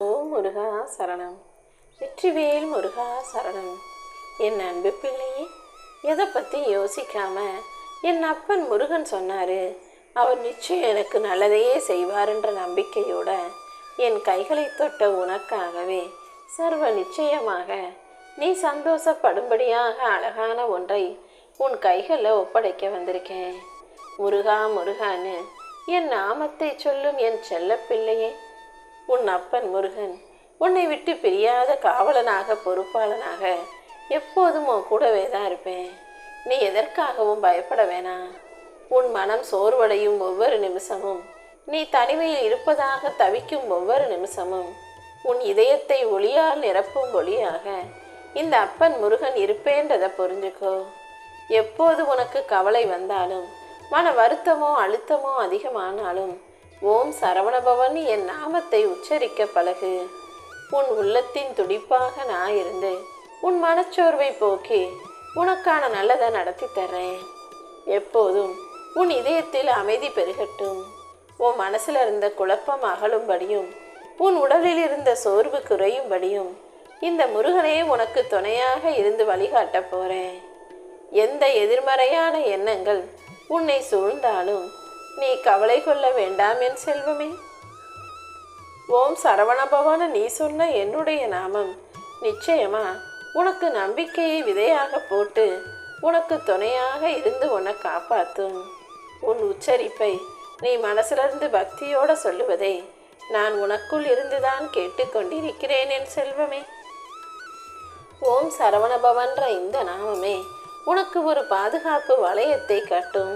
ஓம் முருகா சரணம். வெற்றிவேல் முருகா சரணம். என் அன்பு பிள்ளையே, எதை பற்றி யோசிக்காம என் அப்பன் முருகன் சொன்னார், அவர் நிச்சயம் எனக்கு நல்லதையே செய்வார்ன்ற நம்பிக்கையோட என் கைகளை தொட்ட உனக்காகவே சர்வ நிச்சயமாக நீ சந்தோஷப்படும்படியாக அழகான ஒன்றை உன் கைகளில் ஒப்படைக்க வந்திருக்கேன். முருகா முருகான்னு என் நாமத்தை சொல்லும் என் செல்ல பிள்ளையே, உன் அப்பன் முருகன் உன்னை விட்டு பிரியாத காவலனாக பொறுப்பாளனாக எப்போதும் உன் கூடவே தான் இருப்பேன். நீ எதற்காகவும் பயப்பட வேணாம். உன் மனம் சோர்வடையும் ஒவ்வொரு நிமிஷமும், நீ தனிமையில் இருப்பதாக தவிக்கும் ஒவ்வொரு நிமிஷமும் உன் இதயத்தை ஒளியால் நிரப்பும் ஒளியாக இந்த அப்பன் முருகன் இருப்பேன்றதை புரிஞ்சுக்கோ. எப்போது உனக்கு கவலை வந்தாலும், மன வருத்தமோ அழுத்தமோ அதிகமானாலும் ஓம் சரவணபவன் என் நாமத்தை உச்சரிக்க பழகு. உன் உள்ளத்தின் துடிப்பாக நான் இருந்து உன் மனச்சோர்வை போக்கி உனக்கான நல்லதை நடத்தி தர்றேன். எப்போதும் உன் இதயத்தில் அமைதி பெருகட்டும். உன் மனசில் இருந்த குழப்பம் அகலும்படியும் உன் உடலில் இருந்த சோர்வு குறையும்படியும் இந்த முருகனே உனக்கு துணையாக இருந்து வழிகாட்ட போறேன். எந்த எதிர்மறையான எண்ணங்கள் உன்னை சூழ்ந்தாலும் நீ கவலை கொள்ள வேண்டாம் என் செல்வமே. ஓம் சரவணபவன நீ சொன்ன என்னுடைய நாமம் நிச்சயமா உனக்கு நம்பிக்கையை விதையாக போட்டு உனக்கு துணையாக இருந்து உன்னை காப்பாற்றும். உன் உச்சரிப்பை நீ மனசிலிருந்து பக்தியோட சொல்லுவதை நான் உனக்குள் இருந்துதான் கேட்டுக்கொண்டிருக்கிறேன் என் செல்வமே. ஓம் சரவணபவன்ற இந்த நாமமே உனக்கு ஒரு பாதுகாப்பு வளையத்தை கட்டும்.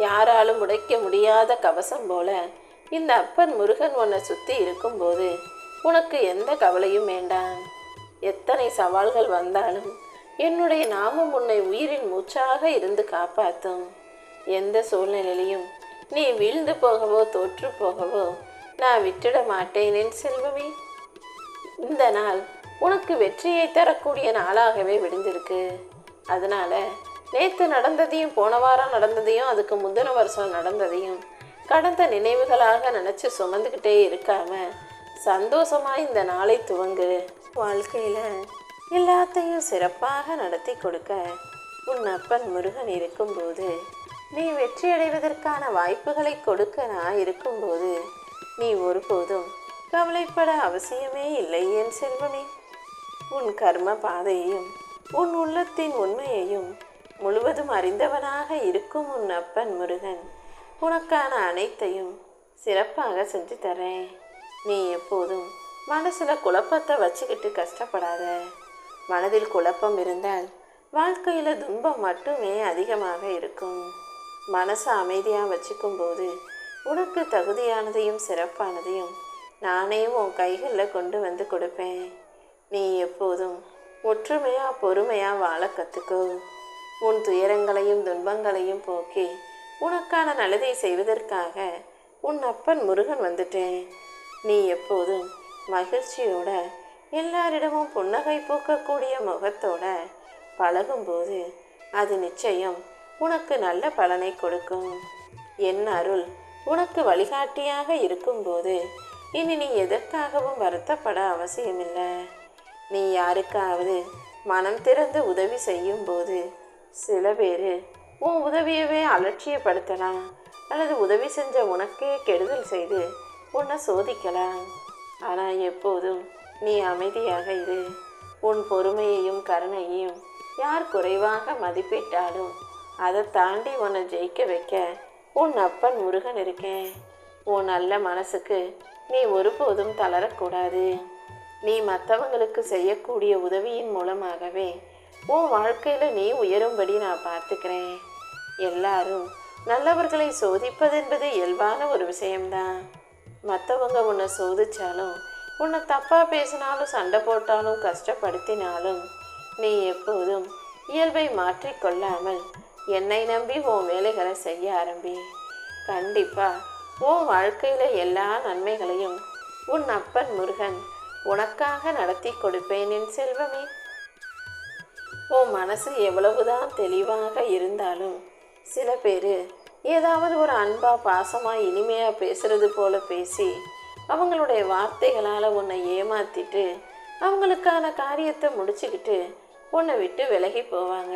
யாராலும் உடைக்க முடியாத கவசம் போல இந்த அப்பன் முருகன் உன்னை சுற்றி இருக்கும்போது உனக்கு எந்த கவலையும் வேண்டாம். எத்தனை சவால்கள் வந்தாலும் என்னுடைய நாமம் உன்னை உயிரின் மூச்சாக இருந்து காப்பாற்றும். எந்த சூழ்நிலையிலையும் நீ வீழ்ந்து போகவோ தோற்று போகவோ நான் விட்டுட மாட்டேன் என் செல்வமே. இந்த நாள் உனக்கு வெற்றியை தரக்கூடிய நாளாகவே விடிந்திருக்கு. அதனால நேற்று நடந்ததையும் போன வாரம் நடந்ததையும் அதுக்கு முந்தின வருஷம் நடந்ததையும் கடந்த நினைவுகளாக நினச்சி சுமந்துக்கிட்டே இருக்காம சந்தோஷமாக இந்த நாளை துவங்கு. வாழ்க்கையில் எல்லாத்தையும் சிறப்பாக நடத்தி கொடுக்க உன் அப்பன் முருகன் இருக்கும்போது, நீ வெற்றி அடைவதற்கான வாய்ப்புகளை கொடுக்க நான் இருக்கும்போது நீ ஒருபோதும் கவலைப்பட அவசியமே இல்லை என் செல்வமே. உன் கர்ம பாதையையும் உன் உள்ளத்தின் உண்மையையும் முழுவதும் அறிந்தவனாக இருக்கும் உன் அப்பன் முருகன் உனக்கான அனைத்தையும் சிறப்பாக செஞ்சு தரேன். நீ எப்போதும் மனசில் குழப்பத்தை வச்சுக்கிட்டு கஷ்டப்படாத. மனதில் குழப்பம் இருந்தால் வாழ்க்கையில் துன்பம் மட்டுமே அதிகமாக இருக்கும். மனசை அமைதியாக வச்சுக்கும் போது உனக்கு தகுதியானதையும் சிறப்பானதையும் நானே உன் கைகளில் கொண்டு வந்து கொடுப்பேன். நீ எப்போதும் ஒற்றுமையாக பொறுமையாக வாழ கற்றுக்கோ. உன் துயரங்களையும் துன்பங்களையும் போக்கி உனக்கான நல்லதை செய்வதற்காக உன் அப்பன் முருகன் வந்துட்டேன். நீ எப்போதும் மகிழ்ச்சியோட எல்லாரிடமும் புன்னகை பூக்கக்கூடிய முகத்தோட பழகும்போது அது நிச்சயம் உனக்கு நல்ல பலனை கொடுக்கும். என் அருள் உனக்கு வழிகாட்டியாக இருக்கும்போது இனி நீ எதற்காகவும் வருத்தப்பட அவசியமில்லை. நீ யாருக்காவது மனம் திறந்து உதவி செய்யும்போது சில பேர் உன் உதவியவே அலட்சியப்படுத்தலாம், அல்லது உதவி செஞ்ச உனக்கே கெடுதல் செய்து உன்னை சோதிக்கலாம். ஆனால் எப்போதும் நீ அமைதியாக இரு. உன் பொறுமையையும் கருணையையும் யார் குறைவாக மதிப்பிட்டாலும் அதை தாண்டி உன்னை ஜெயிக்க வைக்க உன் அப்பன் முருகன் இருக்கேன். உன் நல்ல மனசுக்கு நீ ஒருபோதும் தளரக்கூடாது. நீ மற்றவங்களுக்கு செய்யக்கூடிய உதவியின் மூலமாகவே உன் வாழ்க்கையில் நீ உயரும்படி நான் பார்த்துக்கிறேன். எல்லாரும் நல்லவர்களை சோதிப்பதென்பது இயல்பான ஒரு விஷயம்தான். மற்றவங்க உன்னை சோதிச்சாலும், உன்னை தப்பாக பேசினாலும், சண்டை போட்டாலும், கஷ்டப்படுத்தினாலும் நீ எப்போதும் இயல்பை மாற்றிக்கொள்ளாமல் என்னை நம்பி உன் வேலைகளை செய்ய ஆரம்பி. கண்டிப்பாக உன் வாழ்க்கையில் எல்லா நன்மைகளையும் உன் அப்பன் முருகன் உனக்காக நடத்தி கொடுப்பேன் என் செல்வமே. உன் மனசு எவ்வளவுதான் தெளிவாக இருந்தாலும் சில பேர் ஏதாவது ஒரு அன்பா பாசமாக இனிமையாக பேசுறது போல பேசி அவங்களுடைய வார்த்தைகளால் உன்னை ஏமாத்திட்டு அவங்களுக்கான காரியத்தை முடிச்சுக்கிட்டு உன்னை விட்டு விலகி போவாங்க.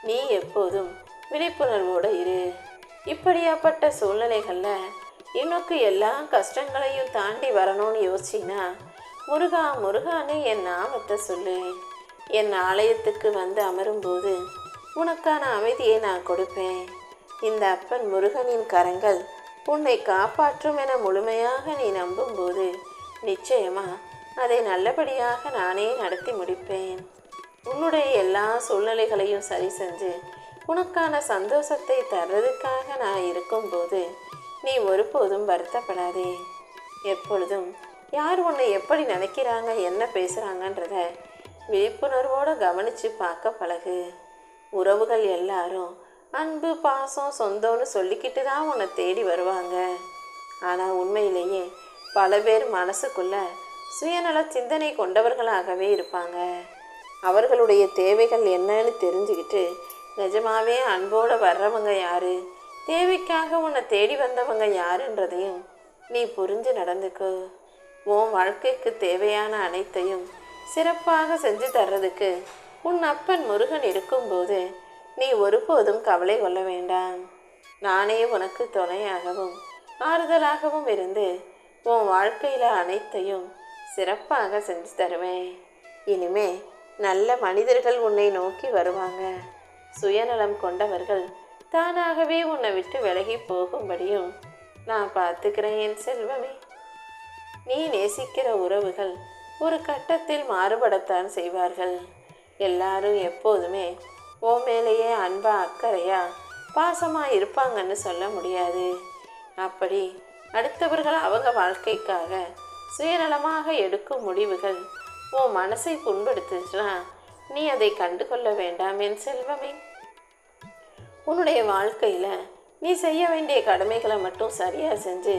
நீ எப்போதும் விழிப்புணர்வோடு இரு. இப்படியாப்பட்ட சூழ்நிலைகளில் இன்னொக்கு எல்லா கஷ்டங்களையும் தாண்டி வரணும்னு யோசிச்சின்னா முருகா முருகான்னு என் நாமத்தை சொல்லு. என் ஆலயத்துக்கு வந்து அமரும்போது உனக்கான அமைதியை நான் கொடுப்பேன். இந்த அப்பன் முருகனின் கரங்கள் உன்னை காப்பாற்றும் என முழுமையாக நீ நம்பும்போது நிச்சயமா அதை நல்லபடியாக நானே நடத்தி முடிப்பேன். உன்னுடைய எல்லா சூழ்நிலைகளையும் சரி செஞ்சு உனக்கான சந்தோஷத்தை தர்றதுக்காக நான் இருக்கும்போது நீ ஒருபோதும் வருத்தப்படாதே. எப்பொழுதும் யார் உன்னை எப்படி நினைக்கிறாங்க, என்ன பேசுகிறாங்கன்றத விழிப்புணர்வோடு கவனித்து பார்க்க பழகு. உறவுகள் எல்லாரும் அன்பு பாசம் சொந்தம்னு சொல்லிக்கிட்டு தான் உன்னை தேடி வருவாங்க. ஆனால் உண்மையிலேயே பல பேர் மனசுக்குள்ள சுயநல சிந்தனை கொண்டவர்களாகவே இருப்பாங்க. அவர்களுடைய தேவைகள் என்னன்னு தெரிஞ்சுக்கிட்டு நிஜமாவே அன்போடு வர்றவங்க யாரு, தேவைக்காக உன்னை தேடி வந்தவங்க யாருன்றதையும் நீ புரிஞ்சு நடந்துக்கோ. உன் வாழ்க்கைக்கு தேவையான அனைத்தையும் சிறப்பாக செஞ்சு தர்றதுக்கு உன் அப்பன் முருகன் இருக்கும்போது நீ ஒருபோதும் கவலை கொள்ள வேண்டாம். நானே உனக்கு துணையாகவும் ஆறுதலாகவும் இருந்து உன் வாழ்க்கையில் அனைத்தையும் சிறப்பாக செஞ்சு தருவேன். இனிமே நல்ல மனிதர்கள் உன்னை நோக்கி வருவாங்க. சுயநலம் கொண்டவர்கள் தானாகவே உன்னை விட்டு விலகி போகும்படியும் நான் பார்த்துக்கிறேன் என் செல்வமே. நீ நேசிக்கிற உறவுகள் ஒரு கட்டத்தில் மாறுபடத்தான் செய்வார்கள். எல்லாரும் எப்போதுமே உன் மேலேயே அன்பா அக்கறையா பாசமாக இருப்பாங்கன்னு சொல்ல முடியாது. அப்படி அடுத்தவர்கள் அவங்க வாழ்க்கைக்காக சுயநலமாக எடுக்கும் முடிவுகள் உன் மனசை புண்படுத்துச்சுன்னா நீ அதை கண்டு கொள்ள வேண்டாம் என் செல்வமே. உன்னுடைய வாழ்க்கையில் நீ செய்ய வேண்டிய கடமைகளை மட்டும் சரியாக செஞ்சு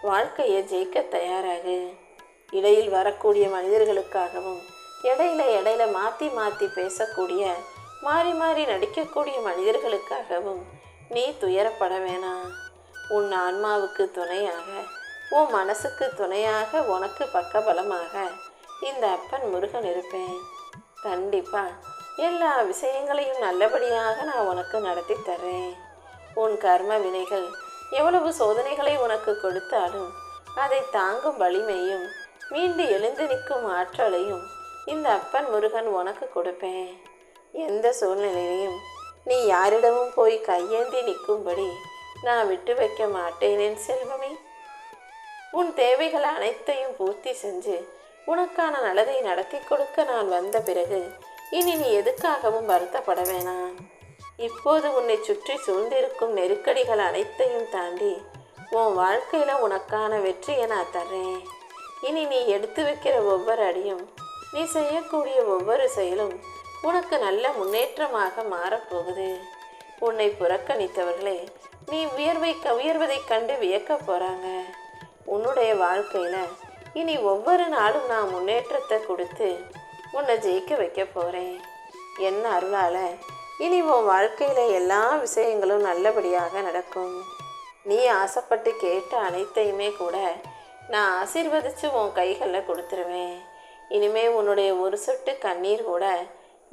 வாழ்க்கையை ஜெயிக்க தயாராகு. இடையில் வரக்கூடிய மனிதர்களுக்காகவும் இடையில மாற்றி மாற்றி பேசக்கூடிய மாறி மாறி நடிக்கக்கூடிய மனிதர்களுக்காகவும் நீ துயரப்பட வேணாம். உன் ஆன்மாவுக்கு துணையாக, உன் மனசுக்கு துணையாக, உனக்கு பக்கபலமாக இந்த அப்பன் முருகன் இருப்பேன். கண்டிப்பாக எல்லா விஷயங்களையும் நல்லபடியாக நான் உனக்கு நடத்தி தர்றேன். உன் கர்ம வினைகள் எவ்வளவு சோதனைகளை உனக்கு கொடுத்தாலும் அதை தாங்கும் வலிமையும் மீண்டு எழுந்து நிற்கும் ஆற்றலையும் இந்த அப்பன் முருகன் உனக்கு கொடுப்பேன். எந்த சூழ்நிலையிலையும் நீ யாரிடமும் போய் கையேந்தி நிற்கும்படி நான் விட்டு வைக்க மாட்டேன் என் செல்வமே. உன் தேவைகள் அனைத்தையும் பூர்த்தி செஞ்சு உனக்கான நல்லதை நடத்தி கொடுக்க நான் வந்த பிறகு இனி நீ எதுக்காகவும் வருத்தப்பட வேணாம். இப்போது உன்னை சுற்றி சூழ்ந்திருக்கும் நெருக்கடிகள் அனைத்தையும் தாண்டி உன் வாழ்க்கையில் உனக்கான வெற்றியை நான் தர்றேன். இனி நீ எடுத்து வைக்கிற ஒவ்வொரு அடியும், நீ செய்யக்கூடிய ஒவ்வொரு செயலும் உனக்கு நல்ல முன்னேற்றமாக மாறப்போகுது. உன்னை புறக்கணித்தவர்களே நீ உயர்வதைக் கண்டு வியக்க போகிறாங்க. உன்னுடைய வாழ்க்கையில் இனி ஒவ்வொரு நாளும் நான் முன்னேற்றத்தை கொடுத்து உன்னை ஜெயிக்க வைக்க போகிறேன். என் அருளால் இனி உன் வாழ்க்கையில் எல்லா விஷயங்களும் நல்லபடியாக நடக்கும். நீ ஆசைப்பட்டு கேட்ட அனைத்தையுமே கூட நான் ஆசீர்வதித்து உன் கைகளில் கொடுத்துருவேன். இனிமே உன்னுடைய ஒரு சொட்டு கண்ணீர் கூட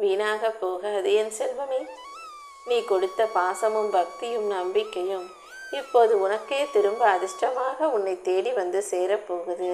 வீணாக போகாது என் செல்வமே. நீ கொடுத்த பாசமும் பக்தியும் நம்பிக்கையும் இப்போது உனக்கே திரும்ப அதிர்ஷ்டமாக உன்னை தேடி வந்து சேரப்போகுது.